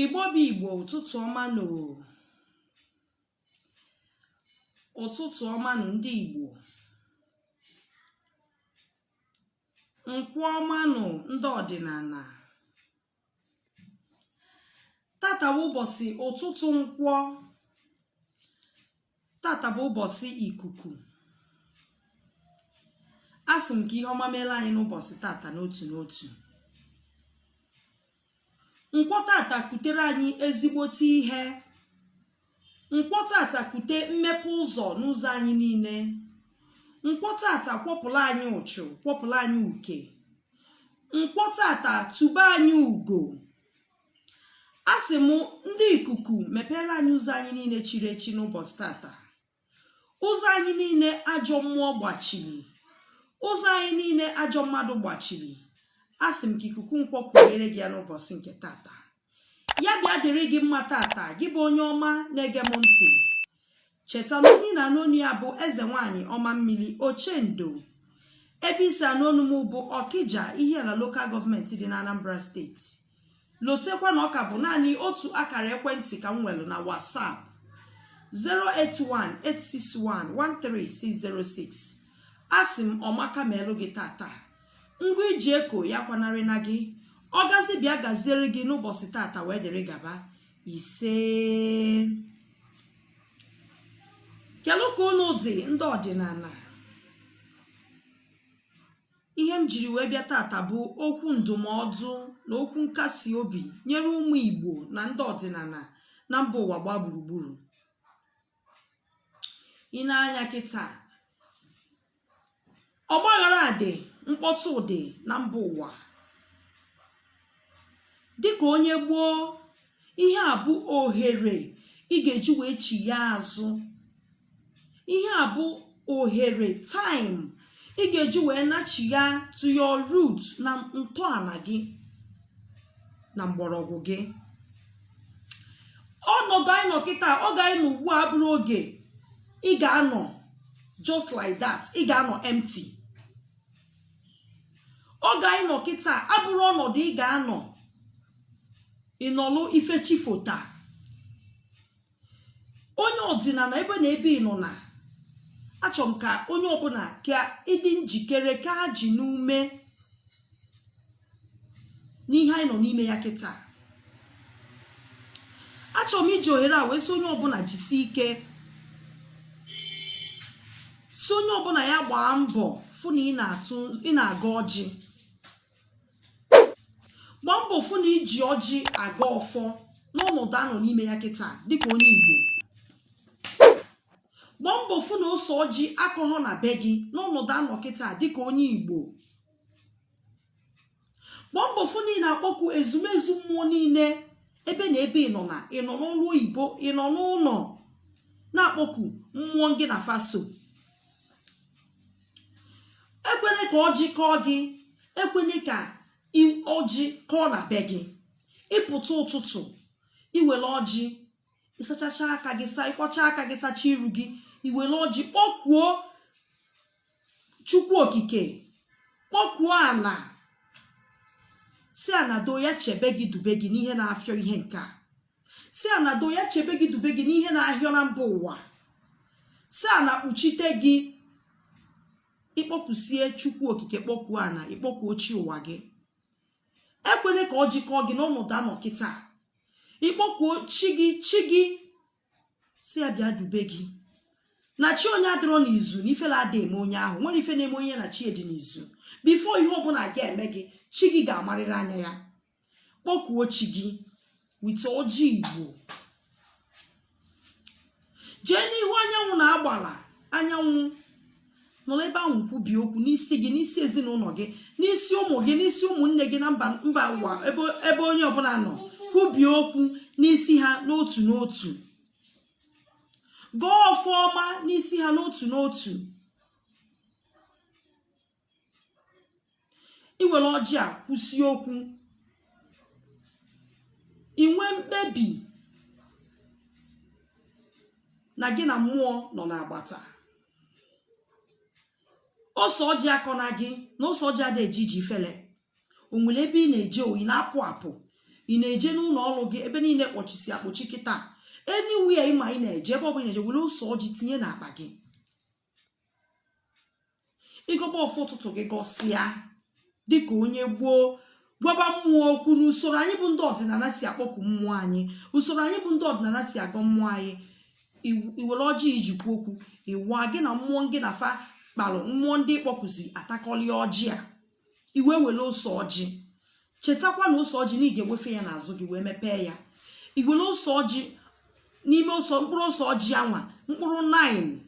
Igbo bụ Igbo, ụtụtụ ọma nụ ndị Igbo, nkwụ ọma nụ ndị ọdịnala. Tata bụ ụbọchị ụtụtụ nkwọ, tata bụ ụbọchị ikuku. Asị m ka ihe ọma meela anyị n'ụbọchị tata n'otu n'otu. Nkwọ tata kutere anyị ezigbote ihe. Nkwọ tata kute mmepe ụzọ n'ụzọ anyị niile. Nkwọ tata kwọpụla anyị ụchụ, kwọpụla anyị uke. Nkwọ tata tụba anyị ugo. Asị m ndị ikuku mepere anyị ụzọ anyị niile chiri echi n'ụbọchị tata. Ụzọ anyị niile ajọ mmụọ gbachiri. Ụzọ anyị niile ajọ mmadụ gbachiri. Asị m ka ikuku nkwọ kunyere gị ya n'ụbọchị nke tata. Ya bịa dịrị gị mma tata, gị bụ onye ọma na-ege m ntị. Cheta na onye na n'onu ya bụ eze nwanyị ọma mmiri Ochendo. Ebe isi an'onu m bụ Ọkịja, Ihiala Local Government dị na Anambra Steeti. Lotekwa na ọka bụ naanị otu akara ekwentị ka m nwere na WhatsApp 081-861-13606. Asị m ọmaka melụ gị tata. Ngwa iji eko ya kwanarị na gị. Ọ gazi bịa gaziere gị n'ụbọchị tata wee dịrị gaba ise. Kelụ ka unu dị ndị ọdịnala. Ihe m jiri wee bịa tata bụ okwu ndụmọdụ na okwu nkasi obi nyere ụmụ Igbo na ndị ọdịnala na mba ụwa gbaa gburugburu. Ị na-anya kịta, ọgbaghara dị, mkpọtụ dị na mba ụwa. Dịka onye gboo, ihe a bụ ohere ị ga-eji wee chigha azụ. Ihe a bụ ohere, time ị ga-eji wee nachigha to your root, na ntọala gị na mgbọrọgwụ gị. Ọnọdụ anyị nọ kịta, oge anyị nọ ugbu a bụrụ oge ị ga-anọ just like that, ị ga-anọ empty. Oge anyị nọ kịta abụrụ ọnọdụ ị ga-anọ ịnọlụ ifechifota. Onye ọdịnala ebe na ebe ị nọ na, achọ m ka onye ọbụla ka ịdị njikere, ka ha ji n'ume n'ihe anyị nọ n'ime ya kịta. Achọ m iji ohere a wee sị onye ọbụla jisi ike, si onye ọbụla ya gbaa mbọ fụ na ị na-aga ọjị. Gbaa mbọ fụ na iji ọjị aga ọfọ n'ọnọdụ anọ n'ime ya kịta dịka onye Igbo. Gbaa mbọ fụ na ose ọjị akọghọ na be gị n'ọnọdụ anọ kịta dịka onye Igbo. Gbaa mbọ fụ na ị na-akpọku ezumezu mmụọ niile ebe na ebe ị nọ na, ị nọ n'ụlọ oyibo, ị nọ n'ụlọ, na-akpọku mmụọ gị na faso. Ekwene ka ọjị kọọ gị, ekwene ka ọjị kọọ na be gị. Ịpụta ụtụtụ, iwere ọjị, ịsachacha aka gị, ịkwọcha aka gị, sacha iru gị, iwere ọjị kpọkuo Chukwu okike, kpọkuo ana, si anado ya chebe gị, dube gị n'ihe na-afịọ ihe nke a. Si anado ya chebe gị, dube gị n'ihe na-ahịọ na mba ụwa. Si ana kpuchite gị. Ịkpọkusie Chukwu okike, kpọkuo ana, ịkpọkuo chi ụwa gị. Ekwene ka ọ jikọọ gị n'ọnọdụ anọ kịta. Ịkpọkuo chi gị si ya bịa dube gị. Na chi onye adịrọ n'izu, na ifela ada eme onye ahụ. Nwere ife na-eme onye na chi dị n'izu. Bifo ihe ọbụla ga-eme gị, chi gị ga-amarịrị anya ya. Kpọkuo chi gị wite ọjị Igbo. Jee n'ihu anyanwụ na-agbala, anyanwụ nọrọ ebe ahụ kwubie okwu n'isi gị, n'isi ezinụlọ gị, n'isi ụmụ gị, n'isi ụmụnne gị na mba ụwa, ebe onye ọbụla nọ. Kwubie okwu n'isi ha n'otu n'otu. Gọọ ọfọma n'isi ha n'otu n'otu. Iwere ọjị a kwụsie okwu. Inwe mkpebi na gị na mmụọ nọ n'agbata. Ose ọjị akọ na gị na ose ọjị ada eji iji fele. O nwere ebe ị na-eje oyi na-apụ apụ. ị na-eje n'ụlọ ọrụ gị ebe niile kpọchisi akpọchi kịta anywhere ịma ị na-eje ebe ọbụla na-eje were ose ọjị tinye n'akpa gị ịgọba ofu ụtụtụ gị gọsịa dịka onye gboo gwaba mmụọ okwu n'usoro anyị bụ ndị ọdịnala si akpọku mmụọ anyị usoro anyị bụ ndị ọdịnala si agọ mmụọ anyị iwere ọjị ijikwa okwu ịwa gị na mmụọ gị na fa kpalụ mmụọ ndị kpọkụzi atakọlie ọjị a iwe were ose ọjị chetakwa na ose ọjị na ị ga-ewefe ya n'azụ gị wee mepee ya iwere ose ọjị n'ime mkpụrụ ose ọjị anwa mkpụrụ 9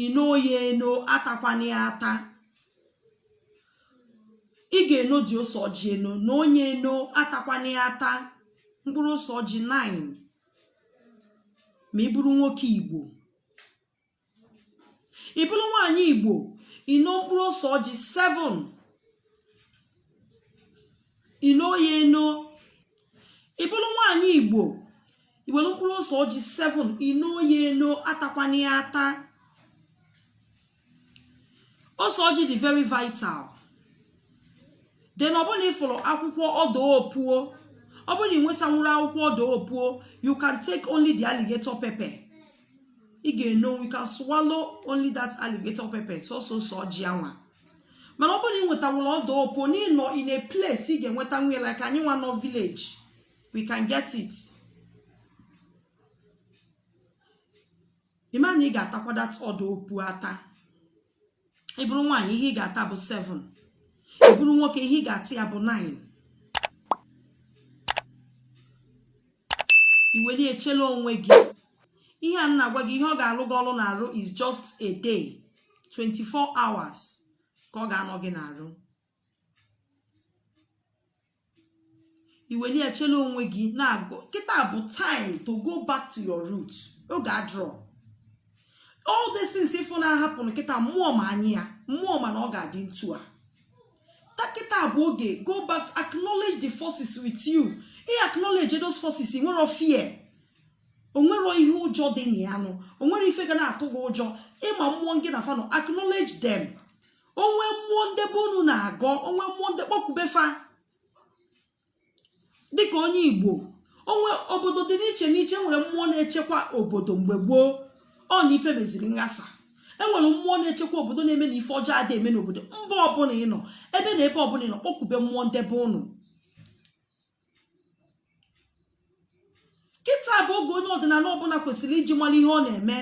ino ya eno atakwana ya ata ị ga-eno dị ose ọjị eno na onye eno atakwana ya ata mkpụrụ ose ọjị 9 ma ị bụrụ nwoke Igbo ị bụrụ nwaanyị Igbo ino mkpụrụ ose ọjị 7 ino ya eno ị bụrụ nwaanyị Igbo iwere mkpụrụ ose ọjị 7 ino ya eno atakwana ya ata ose ọjị dị very vital then ọ bụrụ na ịfụrụ akwụkwọ ọdọ opuo ọ bụrụ na ị nwetanwuru akwụkwọ ọdọ opuo you can take only the alligator pepper ị ga-eno you can swallow only that alligator pepper so ọjị anwa mana ọ bụrụ na ị nwetanwuru ọdọ opuo n'ịnọ in a place ị ga-enweta nwe like anyị nwa nọ village we can get it ịma na ị ga-atakwa that ọdọ opuo ata ị bụrụ nwaanyị ihe ị ga-ata bụ 7 ị bụrụ nwoke ihe ị ga-ata ya bụ 9 iweli echela onwe gị ihe a na-agwa gị ihe ọ ga-alụ gị ọrụ na-arụ is just a day 24 hours ka ọ ga-anọ gị na-arụ iweli echela onwe gị na-agụ kịta bụ time to go back to your roots oge adrọ all these things if na-ahapụ nkịta mmụọ ma anyị ya mmụọ mana ọ ga-adị ntu a takịta bụ oge go back to acknowledge the forces with you acknowledge those forces nwere fear onwere ihe ụjọ dị na ya nụ onwere ife ga na-atụ gị ụjọ ịma mmụọ gị na fanụ acknowledge them onwe mmụọ ndị be unu na-agọ onwe mmụọ ndị kpọkwubefa dịka onye Igbo onwe obodo dị n'iche n'iche nwere mmụọ na-echekwa obodo mgbe gboo ọ na ife meziri nghasa enwere mmụọ na-echekwa obodo na-eme na ife ọjọọ adị eme n'obodo mba ọbụla ị nọ ebe na ebe ọbụla ị nọ kpọkube mmụọ ndebe unu kịta bụ oge onye ọdịnala ọbụla kwesịrị iji mara ihe ọ na-eme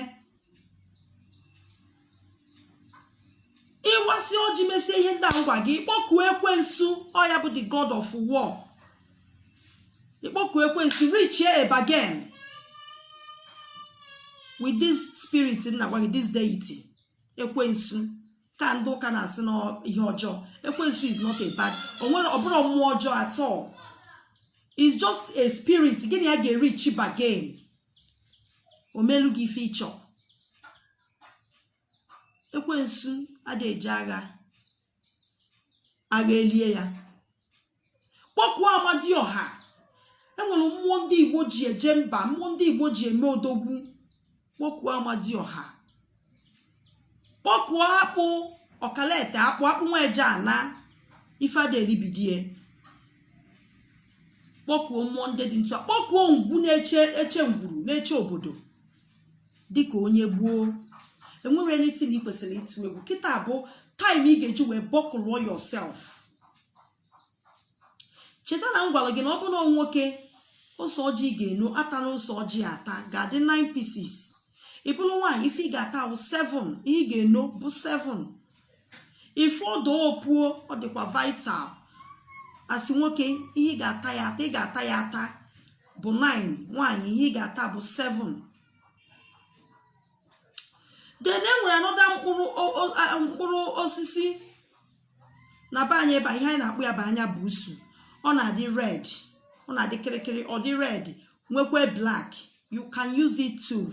ịwasị ọjị mesie ihe ndị a ngwa gị ịkpọkuo ekwensu ọ ya bụ the god of war ịkpọkuo ekwensu reach a bargain with this spirit na-agwa gị this deity ekwensu ka ndị ụka na-asị na ihe ọjọọ ekwensu is not a bad ọ bụrụ mmụọ ọjọọ at all is just a spirit gịnị ya ga-reach bargain omelu gị ife ịchọ ekwensu adịghị eje agha elie ya kpọkuo Amadioha enwere mmụọ ndị Igbo ji eje mba mmụọ ndị Igbo ji eme odogwu kpọkuo Amadioha kpọkuo akpụ ọkalete akpụ nwa eje ana ife ada eribidie kpọkuo mmụọ ndị dị ntụ kpọkuo ngwu na-eche ngwuru na-eche obodo dịka onye gboo enwere anything ị kwesịrị ịtụ egwu kịta bụ time ị ga-eji wee buckle yourself cheta na m gwara gị na ọ bụrụ na nwoke ose ọjị ị ga-eno ata na ose ọjị ata ga-adị 9 pieces ị bụrụ nwaanyị ife ị ga-ata bụ 7 ihe ị ga-eno bụ 7 ife ọdọ opuo ọ dịkwa vital asị nwoke ihe ị ga-ata ya ata ị ga-ata ya ata bụ 9 nwaanyị ihe ị ga-ata bụ 7 then enwere anọda mkpụrụ osisi na be anyị ebe ihe anyị na-akpụ ya bụ anya bụ usu ọ na-adị red ọ na-adị kịrịkịrị ọ dị red nwekwa black you can use it too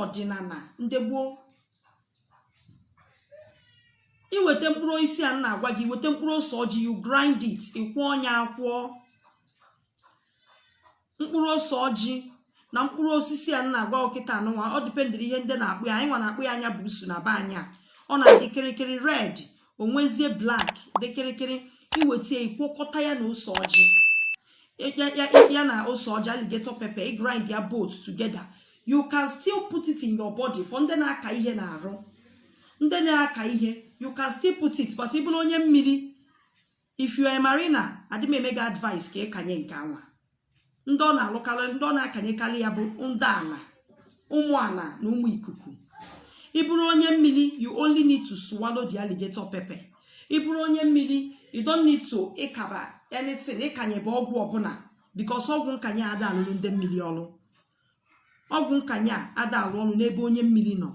ọdịnala ndị gboo iweta mkpụrụ osisi a na-agwa gị weta mkpụrụ ose ọjị you grind it ịkwọ ọnya akwọ mkpụrụ ose ọjị na mkpụrụ osisi a na-agwa ọkịta anụnwa ọ dịpendịrị ihe ndị na-akpụ ya anyị nwa na-akpụ ya anya bụ usu na be anya ọ na-adị kịrịkịrị red onwezie black dị kịrịkịrị iwetie ikwokọta ya na ose ọjị ya na ose ọjị alligator pepper, grind ya both together. You can still put it in your body. For ndị na-aka ihe na-arụ, ndị na-aka ihe, you can still put it. But ịbụrụ onye mmiri, if you are a mariner, adị m eme gị advice ka ịkanye nke anwa. Ndị ọ na-alụkarị, ndị ọ na-akanyekarị ya bụ ndị ana, ụmụ ana na ụmụ ikuku. Ịbụrụ onye mmiri, you only need to swallow the alligator pepper. Ịbụrụ onye mmiri, you don't need to ịkaba anything, ịkanye bụ ọgwụ ọbụla, because ọgwụ nkanye ada alụrụ ndị mmiri ọrụ. Ọgwụ nkanye ada alụ ọrụ n'ebe onye mmiri nọ.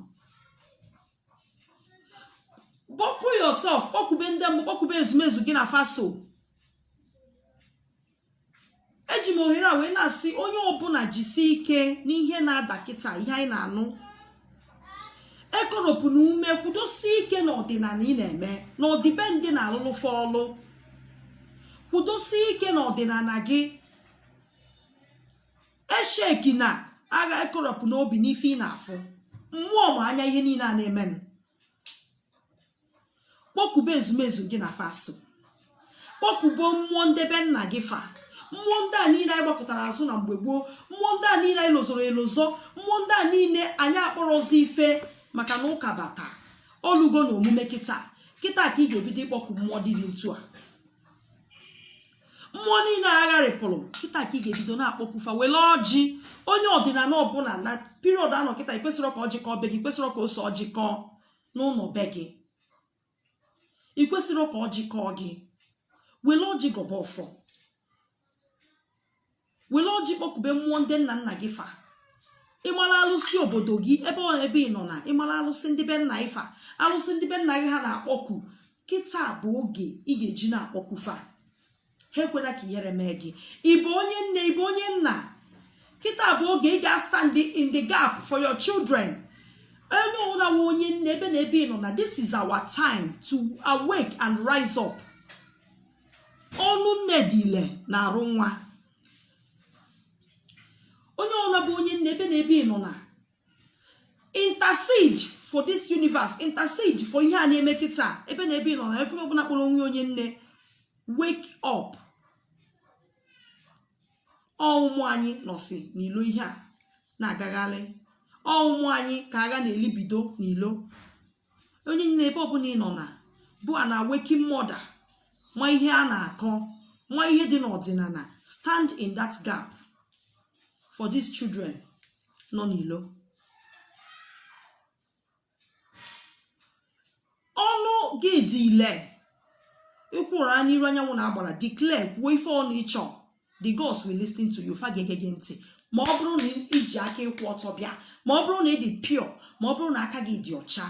Bọkụ yourself, kpọkube ndị mbụ, kpọkube ezumezu gị na faso. Eji m ohere a wee na-asị onye ọbụla jisi ike n'ihe na-ada kịta, ihe anyị na-anụ. Ekoropụ na ume, kwudosi ike n'ọdịnala ị na-eme, n'ọdịbendị na alụlụfe ọlụ. Kwudosi ike n'ọdịnala gị. Esheki na agha ekoropụ n'obi n'ife ị na-afụ. Mmụọ ma anya ihe niile a na-emenụ. Kpọkube ezumezu gị na faso. Kpọkubo mmụọ ndebe nna gị fa. Mmụọ ndị a niile anyị gbakọtara azụ na mgbe gboo. Mmụọ ndị a niile anyị lozoro elozo. Mmụọ ndị a niile anyị akpọrọzi ife maka na ụka bata. Olugo na omume kịta. Kịta ka ị ga-ebido ịkpọku mmụọ dị ntu a. Mmụọ niile agharịpụrụ. Kịta ka ị ga-ebido na-akpọkufa wele ọjị. Onye ọdịnala ọbụla na period anọ kịta ikwesịrị ka ọjị kọọ be gị, ikwesịrị ka ose ọjị kọọ n'ụlọ be gị. Ikwesịrị ka ọjị kọọ gị. Wele ọjị gọba ọfọ. Wele ọjị kpọkube mmụọ ndị nna nna gị fa. Ịmara alụsị obodo gị ebe ị nọ na ịmara alụsị ndị be nna ịfa. Alụsị ndị be nna gị ha na-akpọku. Kịta bụ oge ị ga-eji na-akpọku fa. Ha ekwela ka ihere mee gị. Ịbụ onye nne, ịbụ onye nna. Kịta bụ oge ị ga-stand in the gap for your children. Onye ọbụla nwe onye nne ebe na ebe ị nọ na this is our time to awake and rise up. Ọnụ nne dị ile na-arụ nwa. Onye ọbụla bụ onye nne ebe na ebe ị nọ na intercede for this universe, intercede for ihe a na-eme kịta ebe na ebe ị nọ na ebe ọbụla kpọrọ onwe onye nne. Wake up. Ụmụ anyị nọsi n'ilo ihe a na-agagharị. Ụmụ anyị ka agha na-elibido n'ilo. Onye nne ebe ọbụla ị nọ na bụ a na-waking mother. Ma ihe a na-akọ, ma ihe dị n'ọdịnala. Stand in that gap for these children nọ n'ilo. Ọnụ gị dị ile. Ikwuru anya iru anyanwụ na-agbara. Declare kwuo ife ọnụ ịchọ. The gods will listen to you. Fa ga-ege gị ntị. Ma ọ bụrụ na iji aka ịkwụ ọtọ bịa, ma ọ bụrụ na ị dị pure, ma ọ bụrụ na aka gị dị ọcha,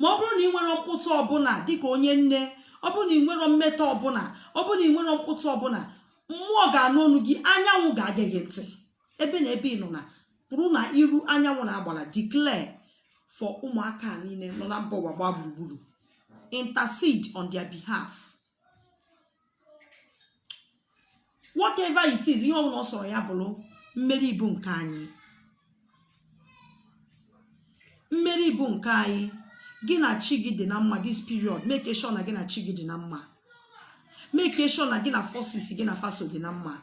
ma ọ bụrụ na ị nwere mkpụtụ ọbụla dịka onye nne, ọ bụrụ na ị nwere mmetọ ọbụla, ọ bụrụ na ị nwere mkpụtụ ọbụla, mmụọ ga-anụ ọnụ gị, anyanwụ ga-age gị ntị. Ebe na ebe ị nọ na bụrụ na iru anyanwụ na-agbara. Declare for ụmụaka niile nọ na mba ụwa gbaa gburugburu. Intercede on their behalf. Whatever it is, ihe ọbụla ọ sọrọ ya bụrụ mmeri bụ nke anyị. Mmeri bụ nke anyị. Gị na chi gị dị na mma this period. Make sure na gị na chi gị dị na mma. Make sure na gị na forces gị na faso dị na mma.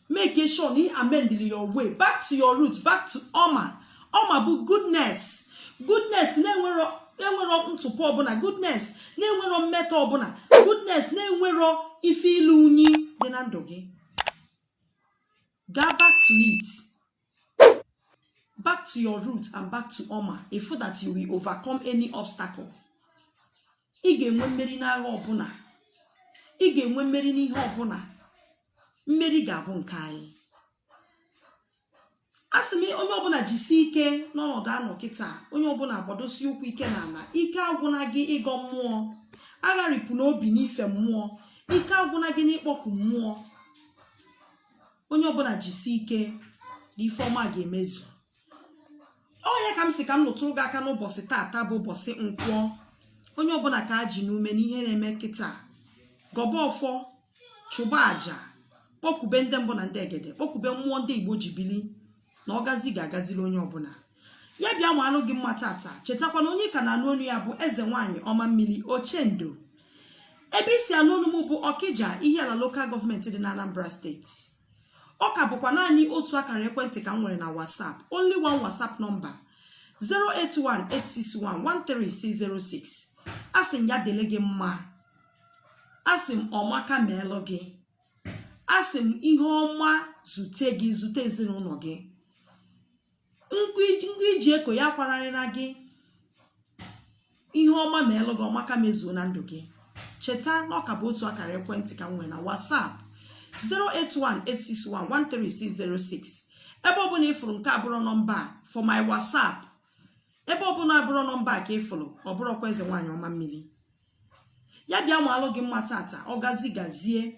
Make sure na ị amend your way back to your roots, back to Oma. Oma bụ goodness. Goodness na-enwero ntụpọ ọbụla. Goodness na-enwero mmetọ ọbụla. Goodness na-enwero ife ilu unyi dị na ndụ gị. Go back to it. Back to your roots and back to Oma. So that you will overcome any obstacle. Ị ga-enwe mmeri n'agha ọbụla. Ị ga-enwe mmeri n'ihe ọbụla. Mmeri ga-abụ nke anyị. Asị m onye ọbụla jisi ike n'ọnọdụ anọ kịta. Onye ọbụla gbadosi ụkwụ ike n'ala. Ike agwụna gị ịgọ mmụọ. Agharịpụ n'obi n'ife mmụọ. Ike agwụna gị n'ịkpọku mmụọ. Onye ọbụla jisi ike na ife ọma ga-emezu. Ya ka m si ka m lụtụrụ gị aka n'ụbọchị taata bụ ụbọchị Nkwọ. Onye ọbụla ka ji n'ume n'ihe na-eme kịta. Gọba ọfọ, chụba aja, kpọkube ndị mbụ na ndị egede, kpọkube mmụọ ndị Igbo ji bili na ọgazi ga-agaziri onye ọbụla. Ya bịa nwa anụ gị mma tata. Chetakwa na onye ka na anụ onu ya bụ eze nwanyị ọma mmiri Ochendo. ebe isi anụ m bụ Ọkịja Ihiala Local Government dị na Anambra steeti. Ọ ka bụkwa naanị otu akara ekwentị ka m nwere na WhatsApp, only one WhatsApp number 08186113606. Asị m ya dele gị mma, asị m ọmaka meelụ gị, asị m ihe ọma zute gị, zute ezinụlọ gị, nkụ iji eko ya kwararịra gị, ihe ọma meelụ gị, ọmaka mezuo na ndụ gị. Cheta na ọ ka bụ otu akara ekwentị ka m nwere na WhatsApp 08186113606. ebe ọbụla ịfụrụ nke abụrụ nọmba for my WhatsApp, ebe ọbụla abụrụ nọmba ka ịfụrụ, ọ bụrụkwa eze nwaanyị ọma mmiri. Ya bịa nwalụ gị mma tata, ọ gazie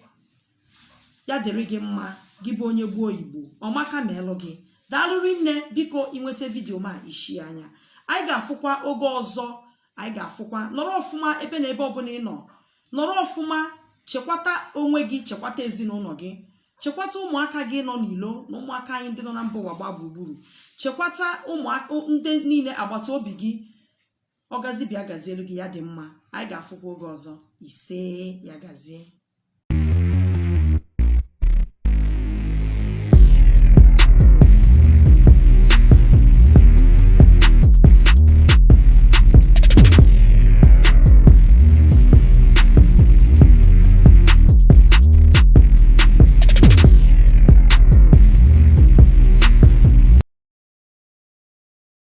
ya dịrị gị mma, gị bụ onye gboo Igbo, ọmaka meelụ gị. Daalụrị nne, biko inweta vidio ma ishi anya. Anyị ga-afụkwa oge ọzọ, anyị ga-afụkwa. Nọrọ ọfụma ebe na ebe ọbụla ị nọ, nọrọ ọfụma, chekwata onwe gị, chekwata ezinụlọ gị, chekwata ụmụaka gị nọ n'ilo na ụmụaka anyị ndị nọ na mba ụwa gba gburugburu, chekwata ụmụaka ndị niile agbata obi gị. Ọ gazi bịa gazielu gị, ya dị mma. Anyị ga-afụkwa oge ọzọ. Ise, ya gazie.